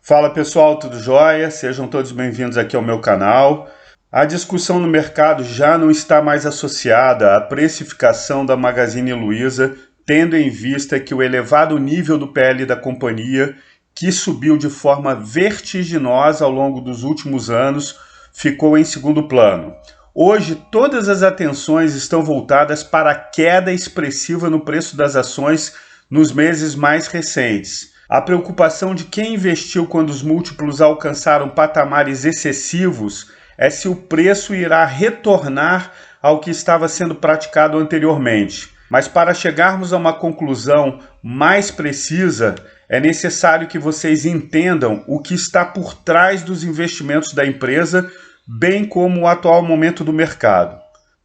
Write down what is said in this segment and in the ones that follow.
Fala pessoal, tudo jóia? Sejam todos bem-vindos aqui ao meu canal. A discussão no mercado já não está mais associada à precificação da Magazine Luiza, tendo em vista que o elevado nível do PL da companhia, que subiu de forma vertiginosa ao longo dos últimos anos, ficou em segundo plano. Hoje, todas as atenções estão voltadas para a queda expressiva no preço das ações nos meses mais recentes. A preocupação de quem investiu quando os múltiplos alcançaram patamares excessivos é se o preço irá retornar ao que estava sendo praticado anteriormente. Mas para chegarmos a uma conclusão mais precisa, é necessário que vocês entendam o que está por trás dos investimentos da empresa, bem como o atual momento do mercado.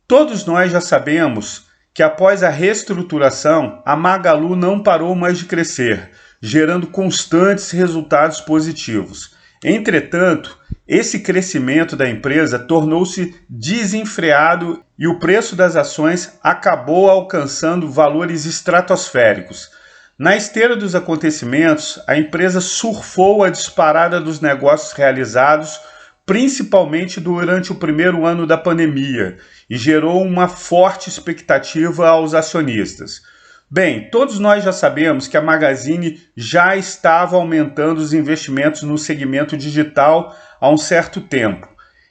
Todos nós já sabemos que após a reestruturação, a Magalu não parou mais de crescer, gerando constantes resultados positivos. Entretanto, esse crescimento da empresa tornou-se desenfreado e o preço das ações acabou alcançando valores estratosféricos. Na esteira dos acontecimentos, a empresa surfou a disparada dos negócios realizados, principalmente durante o primeiro ano da pandemia, e gerou uma forte expectativa aos acionistas. Bem, todos nós já sabemos que a Magazine já estava aumentando os investimentos no segmento digital há um certo tempo.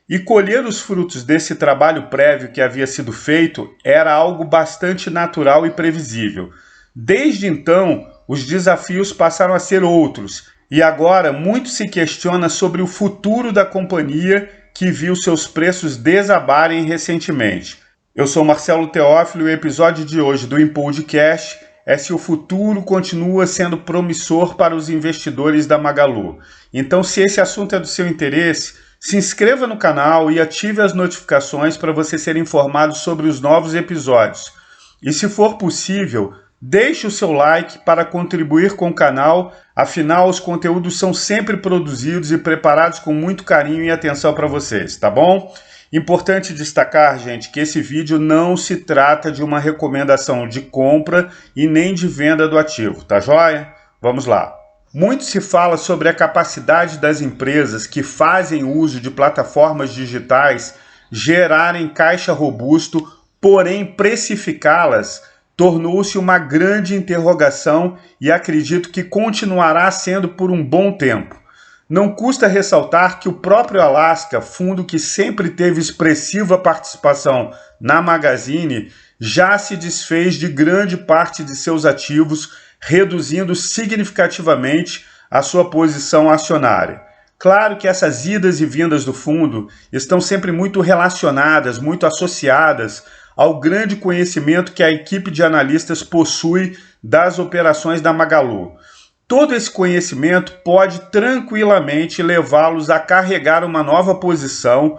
E colher os frutos desse trabalho prévio que havia sido feito era algo bastante natural e previsível. Desde então, os desafios passaram a ser outros, e agora muito se questiona sobre o futuro da companhia que viu seus preços desabarem recentemente. Eu sou Marcelo Teófilo e o episódio de hoje do Impodcast é se o futuro continua sendo promissor para os investidores da Magalu. Então, se esse assunto é do seu interesse, se inscreva no canal e ative as notificações para você ser informado sobre os novos episódios. E se for possível, deixe o seu like para contribuir com o canal, afinal os conteúdos são sempre produzidos e preparados com muito carinho e atenção para vocês, tá bom? Importante destacar, gente, que esse vídeo não se trata de uma recomendação de compra e nem de venda do ativo, tá joia? Vamos lá. Muito se fala sobre a capacidade das empresas que fazem uso de plataformas digitais gerarem caixa robusto, porém precificá-las tornou-se uma grande interrogação e acredito que continuará sendo por um bom tempo. Não custa ressaltar que o próprio Alasca, fundo que sempre teve expressiva participação na Magazine, já se desfez de grande parte de seus ativos, reduzindo significativamente a sua posição acionária. Claro que essas idas e vindas do fundo estão sempre muito relacionadas, muito associadas ao grande conhecimento que a equipe de analistas possui das operações da Magalu. Todo esse conhecimento pode tranquilamente levá-los a carregar uma nova posição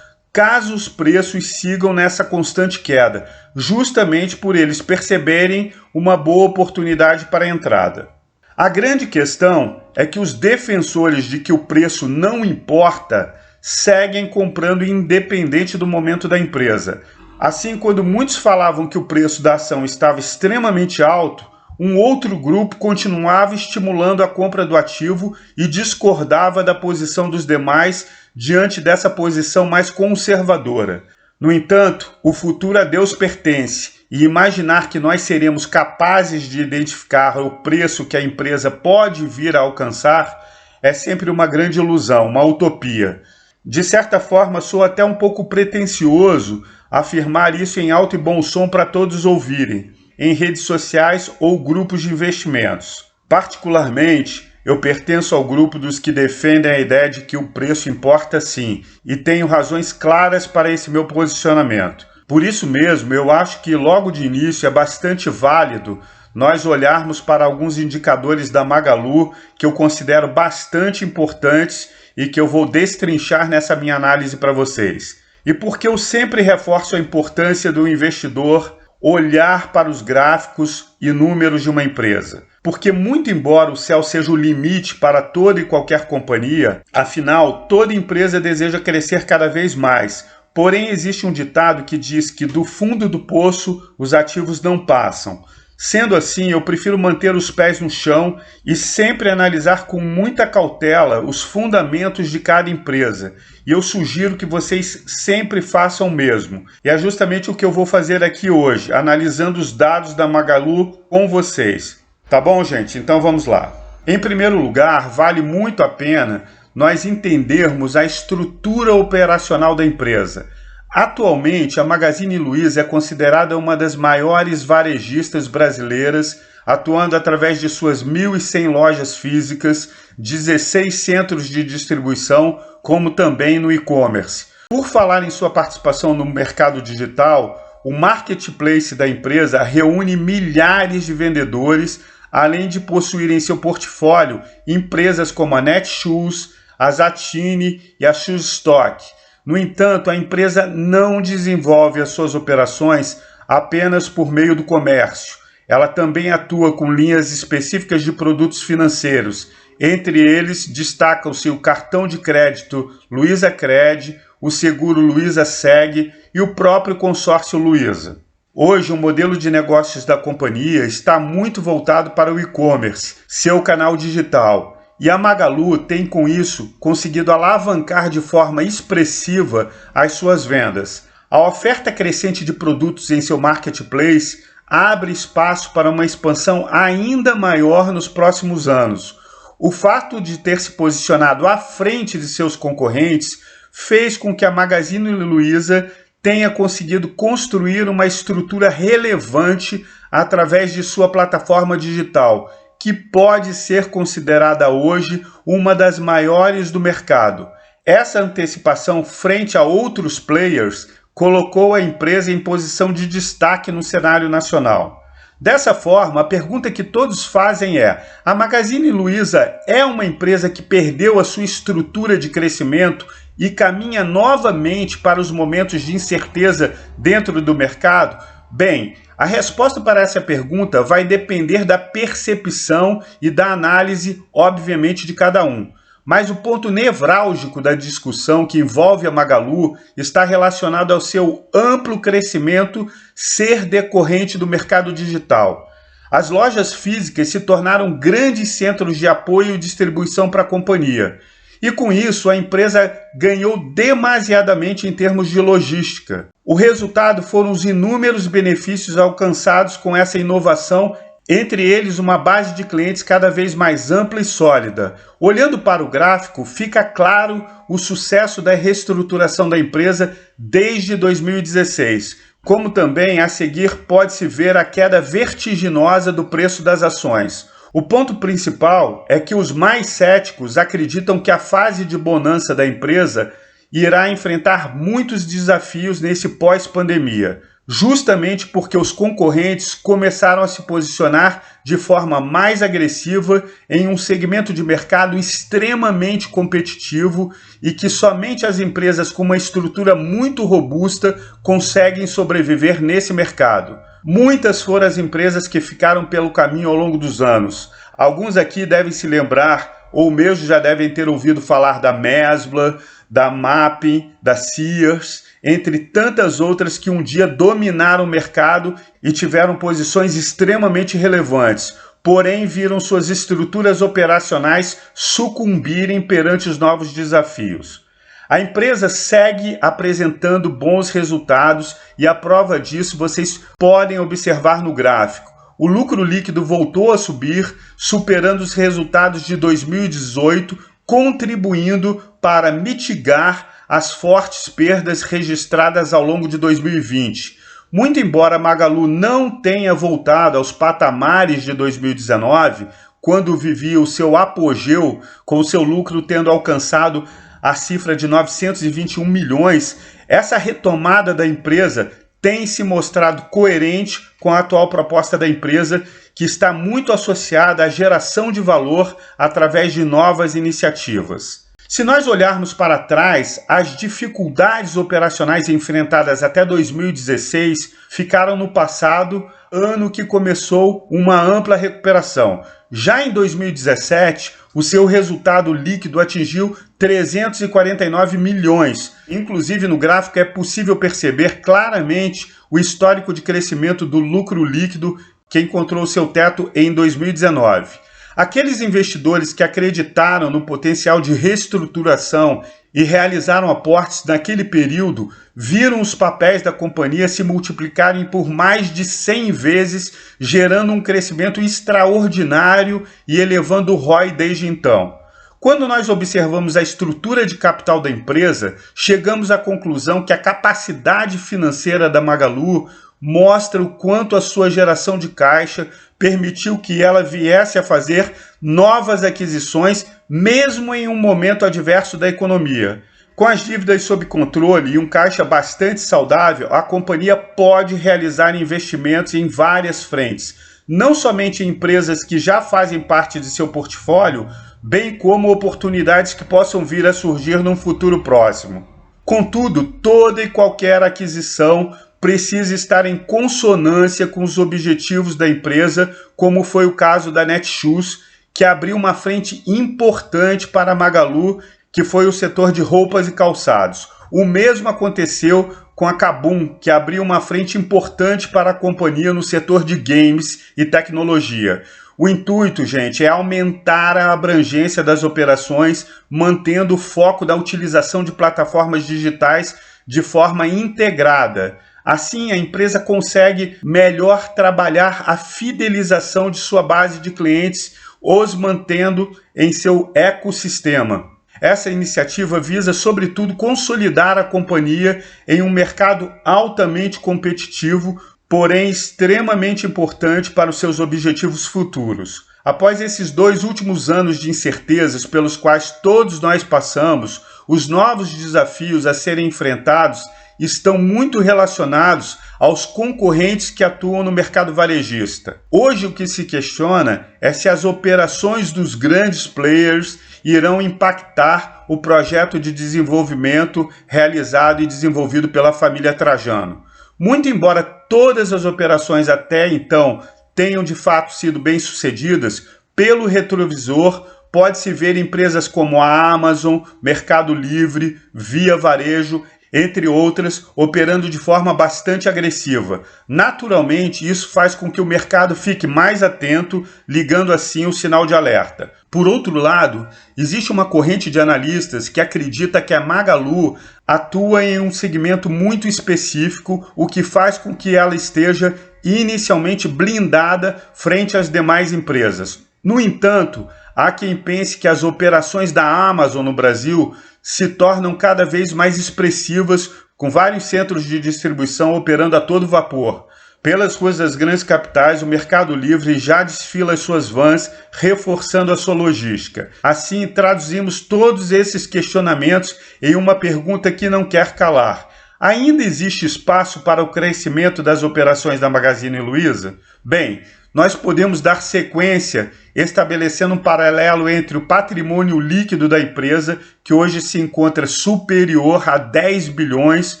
caso os preços sigam nessa constante queda, justamente por eles perceberem uma boa oportunidade para a entrada. A grande questão é que os defensores de que o preço não importa seguem comprando independente do momento da empresa. Assim, quando muitos falavam que o preço da ação estava extremamente alto, um outro grupo continuava estimulando a compra do ativo e discordava da posição dos demais diante dessa posição mais conservadora. No entanto, o futuro a Deus pertence e imaginar que nós seremos capazes de identificar o preço que a empresa pode vir a alcançar é sempre uma grande ilusão, uma utopia. De certa forma, sou até um pouco pretensioso afirmar isso em alto e bom som para todos ouvirem, em redes sociais ou grupos de investimentos. Particularmente, eu pertenço ao grupo dos que defendem a ideia de que o preço importa sim, e tenho razões claras para esse meu posicionamento. Por isso mesmo, eu acho que logo de início é bastante válido nós olharmos para alguns indicadores da Magalu que eu considero bastante importantes e que eu vou destrinchar nessa minha análise para vocês. E porque eu sempre reforço a importância do investidor olhar para os gráficos e números de uma empresa. Porque muito embora o céu seja o limite para toda e qualquer companhia, afinal, toda empresa deseja crescer cada vez mais. Porém, existe um ditado que diz que do fundo do poço os ativos não passam. Sendo assim, eu prefiro manter os pés no chão e sempre analisar com muita cautela os fundamentos de cada empresa. E eu sugiro que vocês sempre façam o mesmo. E é justamente o que eu vou fazer aqui hoje, analisando os dados da Magalu com vocês. Tá bom, gente? Então vamos lá. Em primeiro lugar, vale muito a pena nós entendermos a estrutura operacional da empresa. Atualmente, a Magazine Luiza é considerada uma das maiores varejistas brasileiras, atuando através de suas 1.100 lojas físicas, 16 centros de distribuição, como também no e-commerce. Por falar em sua participação no mercado digital, o marketplace da empresa reúne milhares de vendedores, além de possuir em seu portfólio empresas como a Netshoes, a Zattini e a Shoes Stock. No entanto, a empresa não desenvolve as suas operações apenas por meio do comércio. Ela também atua com linhas específicas de produtos financeiros. Entre eles, destacam-se o cartão de crédito Luizacred, o seguro Luiza Seg e o próprio consórcio Luiza. Hoje, o modelo de negócios da companhia está muito voltado para o e-commerce, seu canal digital. E a Magalu tem, com isso, conseguido alavancar de forma expressiva as suas vendas. A oferta crescente de produtos em seu marketplace abre espaço para uma expansão ainda maior nos próximos anos. O fato de ter se posicionado à frente de seus concorrentes fez com que a Magazine Luiza tenha conseguido construir uma estrutura relevante através de sua plataforma digital, que pode ser considerada hoje uma das maiores do mercado. Essa antecipação frente a outros players colocou a empresa em posição de destaque no cenário nacional. Dessa forma, a pergunta que todos fazem é: a Magazine Luiza é uma empresa que perdeu a sua estrutura de crescimento e caminha novamente para os momentos de incerteza dentro do mercado? Bem, a resposta para essa pergunta vai depender da percepção e da análise, obviamente, de cada um. Mas o ponto nevrálgico da discussão que envolve a Magalu está relacionado ao seu amplo crescimento ser decorrente do mercado digital. As lojas físicas se tornaram grandes centros de apoio e distribuição para a companhia. E com isso, a empresa ganhou demasiadamente em termos de logística. O resultado foram os inúmeros benefícios alcançados com essa inovação, entre eles uma base de clientes cada vez mais ampla e sólida. Olhando para o gráfico, fica claro o sucesso da reestruturação da empresa desde 2016, como também a seguir pode-se ver a queda vertiginosa do preço das ações. O ponto principal é que os mais céticos acreditam que a fase de bonança da empresa irá enfrentar muitos desafios nesse pós-pandemia, justamente porque os concorrentes começaram a se posicionar de forma mais agressiva em um segmento de mercado extremamente competitivo e que somente as empresas com uma estrutura muito robusta conseguem sobreviver nesse mercado. Muitas foram as empresas que ficaram pelo caminho ao longo dos anos. Alguns aqui devem se lembrar, ou mesmo já devem ter ouvido falar da Mesbla, da Mapping, da Sears, entre tantas outras que um dia dominaram o mercado e tiveram posições extremamente relevantes, porém viram suas estruturas operacionais sucumbirem perante os novos desafios. A empresa segue apresentando bons resultados e a prova disso vocês podem observar no gráfico. O lucro líquido voltou a subir, superando os resultados de 2018, contribuindo para mitigar as fortes perdas registradas ao longo de 2020. Muito embora a Magalu não tenha voltado aos patamares de 2019, quando vivia o seu apogeu, com o seu lucro tendo alcançado a cifra de 921 milhões, essa retomada da empresa tem se mostrado coerente com a atual proposta da empresa, que está muito associada à geração de valor através de novas iniciativas. Se nós olharmos para trás, as dificuldades operacionais enfrentadas até 2016 ficaram no passado, ano que começou uma ampla recuperação. Já em 2017, o seu resultado líquido atingiu 349 milhões. Inclusive, no gráfico é possível perceber claramente o histórico de crescimento do lucro líquido que encontrou seu teto em 2019. Aqueles investidores que acreditaram no potencial de reestruturação e realizaram aportes naquele período viram os papéis da companhia se multiplicarem por mais de 100 vezes, gerando um crescimento extraordinário e elevando o ROI desde então. Quando nós observamos a estrutura de capital da empresa, chegamos à conclusão que a capacidade financeira da Magalu mostra o quanto a sua geração de caixa permitiu que ela viesse a fazer novas aquisições, mesmo em um momento adverso da economia. Com as dívidas sob controle e um caixa bastante saudável, a companhia pode realizar investimentos em várias frentes, não somente em empresas que já fazem parte de seu portfólio, bem como oportunidades que possam vir a surgir num futuro próximo. Contudo, toda e qualquer aquisição precisa estar em consonância com os objetivos da empresa, como foi o caso da Netshoes, que abriu uma frente importante para a Magalu, que foi o setor de roupas e calçados. O mesmo aconteceu com a Kabum, que abriu uma frente importante para a companhia no setor de games e tecnologia. O intuito, gente, é aumentar a abrangência das operações, mantendo o foco da utilização de plataformas digitais de forma integrada. Assim, a empresa consegue melhor trabalhar a fidelização de sua base de clientes, os mantendo em seu ecossistema. Essa iniciativa visa, sobretudo, consolidar a companhia em um mercado altamente competitivo, porém extremamente importante para os seus objetivos futuros. Após esses 2 últimos anos de incertezas pelos quais todos nós passamos, os novos desafios a serem enfrentados estão muito relacionados aos concorrentes que atuam no mercado varejista. Hoje o que se questiona é se as operações dos grandes players irão impactar o projeto de desenvolvimento realizado e desenvolvido pela família Trajano. Muito embora todas as operações até então tenham de fato sido bem-sucedidas, pelo retrovisor pode-se ver empresas como a Amazon, Mercado Livre, Via Varejo, entre outras, operando de forma bastante agressiva. Naturalmente, isso faz com que o mercado fique mais atento, ligando assim o sinal de alerta. Por outro lado, existe uma corrente de analistas que acredita que a Magalu atua em um segmento muito específico, o que faz com que ela esteja inicialmente blindada frente às demais empresas. No entanto, há quem pense que as operações da Amazon no Brasil se tornam cada vez mais expressivas, com vários centros de distribuição operando a todo vapor. Pelas ruas das grandes capitais, o Mercado Livre já desfila as suas vans, reforçando a sua logística. Assim, traduzimos todos esses questionamentos em uma pergunta que não quer calar. Ainda existe espaço para o crescimento das operações da Magazine Luiza? Bem, nós podemos dar sequência estabelecendo um paralelo entre o patrimônio líquido da empresa, que hoje se encontra superior a 10 bilhões,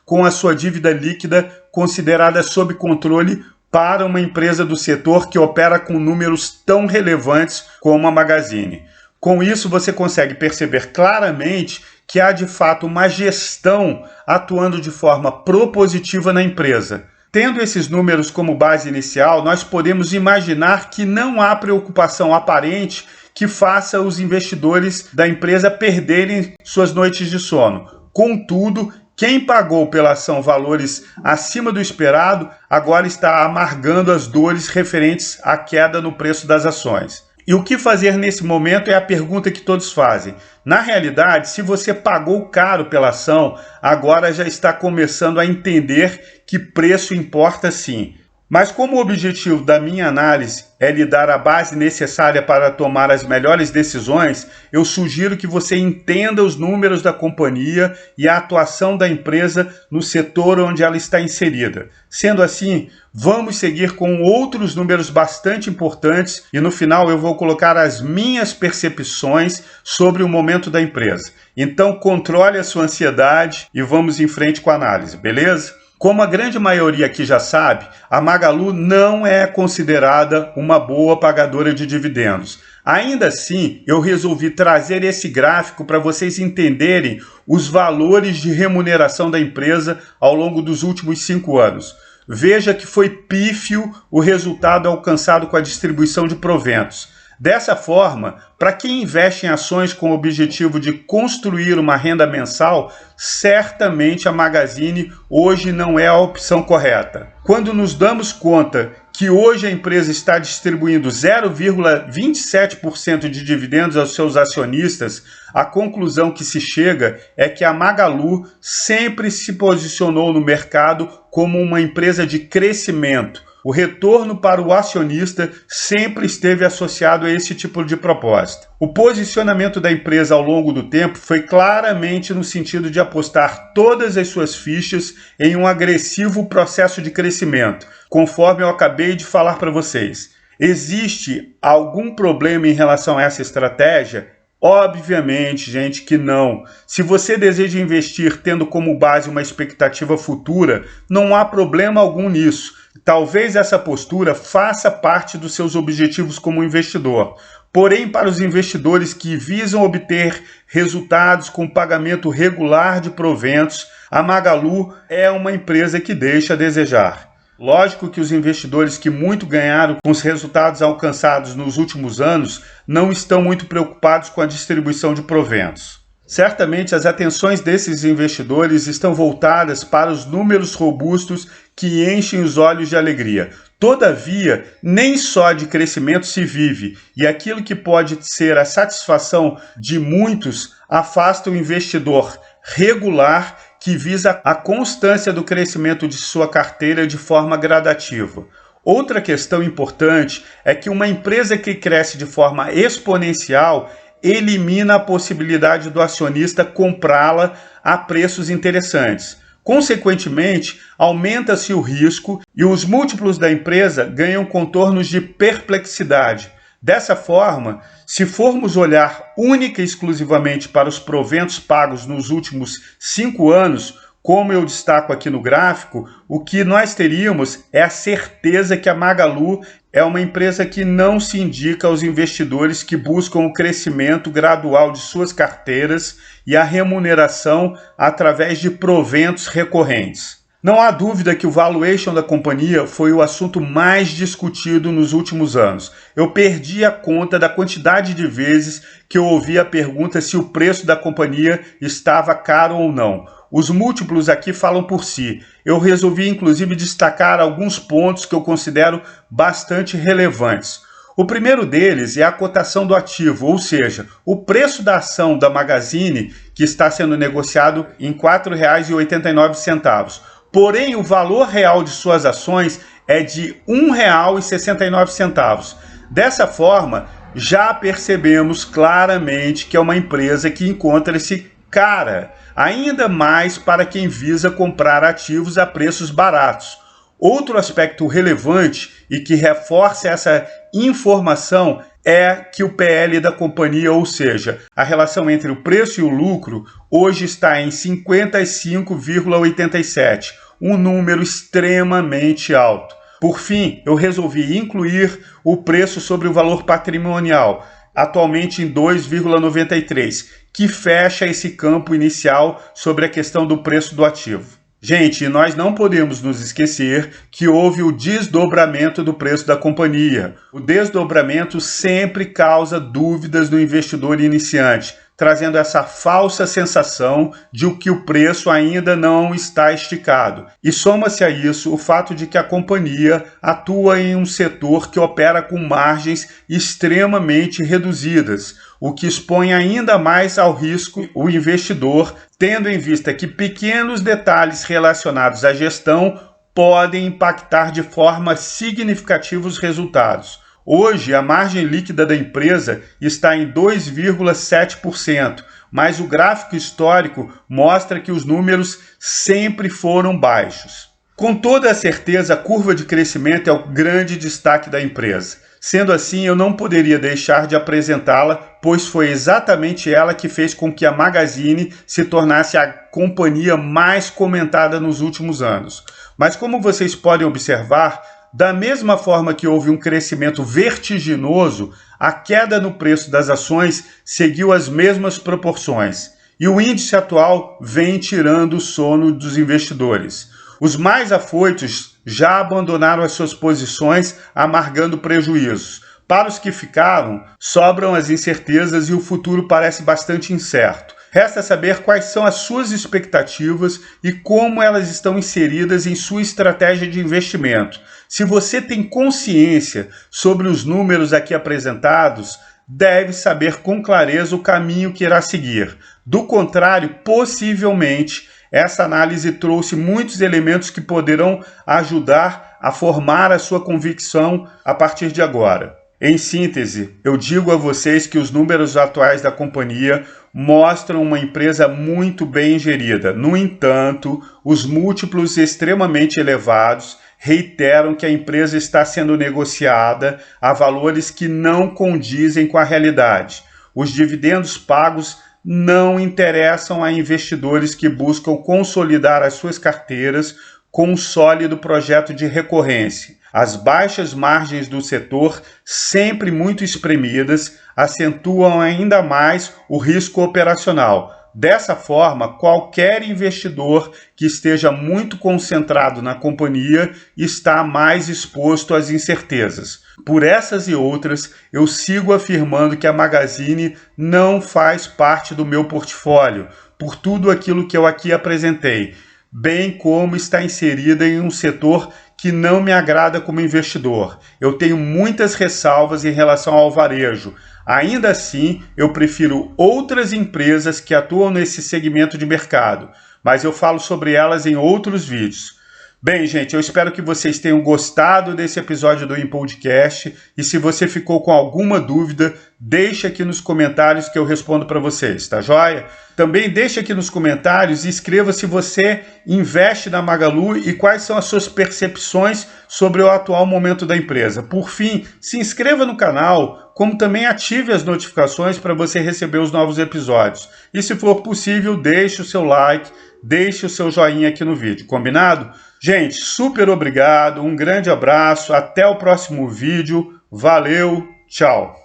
com a sua dívida líquida considerada sob controle para uma empresa do setor que opera com números tão relevantes como a Magazine. Com isso, você consegue perceber claramente que há de fato uma gestão atuando de forma propositiva na empresa. Tendo esses números como base inicial, nós podemos imaginar que não há preocupação aparente que faça os investidores da empresa perderem suas noites de sono. Contudo, quem pagou pela ação valores acima do esperado, agora está amargando as dores referentes à queda no preço das ações. E o que fazer nesse momento é a pergunta que todos fazem. Na realidade, se você pagou caro pela ação, agora já está começando a entender que preço importa sim. Mas como o objetivo da minha análise é lhe dar a base necessária para tomar as melhores decisões, eu sugiro que você entenda os números da companhia e a atuação da empresa no setor onde ela está inserida. Sendo assim, vamos seguir com outros números bastante importantes e no final eu vou colocar as minhas percepções sobre o momento da empresa. Então controle a sua ansiedade e vamos em frente com a análise, beleza? Como a grande maioria aqui já sabe, a Magalu não é considerada uma boa pagadora de dividendos. Ainda assim, eu resolvi trazer esse gráfico para vocês entenderem os valores de remuneração da empresa ao longo dos últimos 5 anos. veja que foi pífio o resultado alcançado com a distribuição de proventos. Dessa forma, para quem investe em ações com o objetivo de construir uma renda mensal, certamente a Magazine hoje não é a opção correta. Quando nos damos conta que hoje a empresa está distribuindo 0,27% de dividendos aos seus acionistas, a conclusão que se chega é que a Magalu sempre se posicionou no mercado como uma empresa de crescimento. O retorno para o acionista sempre esteve associado a esse tipo de proposta. O posicionamento da empresa ao longo do tempo foi claramente no sentido de apostar todas as suas fichas em um agressivo processo de crescimento, conforme eu acabei de falar para vocês. Existe algum problema em relação a essa estratégia? Obviamente, gente, que não. Se você deseja investir tendo como base uma expectativa futura, não há problema algum nisso. Talvez essa postura faça parte dos seus objetivos como investidor. Porém, para os investidores que visam obter resultados com pagamento regular de proventos, a Magalu é uma empresa que deixa a desejar. Lógico que os investidores que muito ganharam com os resultados alcançados nos últimos anos não estão muito preocupados com a distribuição de proventos. Certamente as atenções desses investidores estão voltadas para os números robustos que enchem os olhos de alegria. Todavia, nem só de crescimento se vive, e aquilo que pode ser a satisfação de muitos afasta o investidor regular que visa a constância do crescimento de sua carteira de forma gradativa. Outra questão importante é que uma empresa que cresce de forma exponencial elimina a possibilidade do acionista comprá-la a preços interessantes. Consequentemente, aumenta-se o risco e os múltiplos da empresa ganham contornos de perplexidade. Dessa forma, se formos olhar única e exclusivamente para os proventos pagos nos últimos 5 anos, como eu destaco aqui no gráfico, o que nós teríamos é a certeza que a Magalu é uma empresa que não se indica aos investidores que buscam o crescimento gradual de suas carteiras e a remuneração através de proventos recorrentes. Não há dúvida que o valuation da companhia foi o assunto mais discutido nos últimos anos. Eu perdi a conta da quantidade de vezes que eu ouvi a pergunta se o preço da companhia estava caro ou não. Os múltiplos aqui falam por si. Eu resolvi inclusive destacar alguns pontos que eu considero bastante relevantes. O primeiro deles é a cotação do ativo, ou seja, o preço da ação da Magazine, que está sendo negociado em R$ 4,89. Porém, o valor real de suas ações é de R$ 1,69. Dessa forma, já percebemos claramente que é uma empresa que encontra-se cara, ainda mais para quem visa comprar ativos a preços baratos. Outro aspecto relevante e que reforça essa informação é que o PL da companhia, ou seja, a relação entre o preço e o lucro, hoje está em 55,87, um número extremamente alto. Por fim, eu resolvi incluir o preço sobre o valor patrimonial, atualmente em 2,93, que fecha esse campo inicial sobre a questão do preço do ativo. Gente, nós não podemos nos esquecer que houve o desdobramento do preço da companhia. O desdobramento sempre causa dúvidas no investidor iniciante, trazendo essa falsa sensação de que o preço ainda não está esticado. E soma-se a isso o fato de que a companhia atua em um setor que opera com margens extremamente reduzidas, o que expõe ainda mais ao risco o investidor, tendo em vista que pequenos detalhes relacionados à gestão podem impactar de forma significativa os resultados. Hoje, a margem líquida da empresa está em 2,7%, mas o gráfico histórico mostra que os números sempre foram baixos. Com toda a certeza, a curva de crescimento é o grande destaque da empresa. Sendo assim, eu não poderia deixar de apresentá-la, pois foi exatamente ela que fez com que a Magazine se tornasse a companhia mais comentada nos últimos anos. Mas como vocês podem observar, da mesma forma que houve um crescimento vertiginoso, a queda no preço das ações seguiu as mesmas proporções. E o índice atual vem tirando o sono dos investidores. Os mais afoitos já abandonaram as suas posições, amargando prejuízos. Para os que ficaram, sobram as incertezas e o futuro parece bastante incerto. Resta saber quais são as suas expectativas e como elas estão inseridas em sua estratégia de investimento. Se você tem consciência sobre os números aqui apresentados, deve saber com clareza o caminho que irá seguir. Do contrário, possivelmente, essa análise trouxe muitos elementos que poderão ajudar a formar a sua convicção a partir de agora. Em síntese, eu digo a vocês que os números atuais da companhia mostram uma empresa muito bem gerida. No entanto, os múltiplos extremamente elevados reiteram que a empresa está sendo negociada a valores que não condizem com a realidade. Os dividendos pagos não interessam a investidores que buscam consolidar as suas carteiras com um sólido projeto de recorrência. As baixas margens do setor, sempre muito espremidas, acentuam ainda mais o risco operacional. Dessa forma, qualquer investidor que esteja muito concentrado na companhia está mais exposto às incertezas. Por essas e outras, eu sigo afirmando que a Magazine não faz parte do meu portfólio, por tudo aquilo que eu aqui apresentei, bem como está inserida em um setor que não me agrada como investidor. Eu tenho muitas ressalvas em relação ao varejo. Ainda assim, eu prefiro outras empresas que atuam nesse segmento de mercado, mas eu falo sobre elas em outros vídeos. Bem, gente, eu espero que vocês tenham gostado desse episódio do InPodcast e se você ficou com alguma dúvida, deixa aqui nos comentários que eu respondo para vocês, tá joia? Também deixa aqui nos comentários e escreva se você investe na Magalu e quais são as suas percepções sobre o atual momento da empresa. Por fim, se inscreva no canal, como também ative as notificações para você receber os novos episódios. E se for possível, deixe o seu like, deixe o seu joinha aqui no vídeo, combinado? Gente, super obrigado, um grande abraço, até o próximo vídeo, valeu, tchau!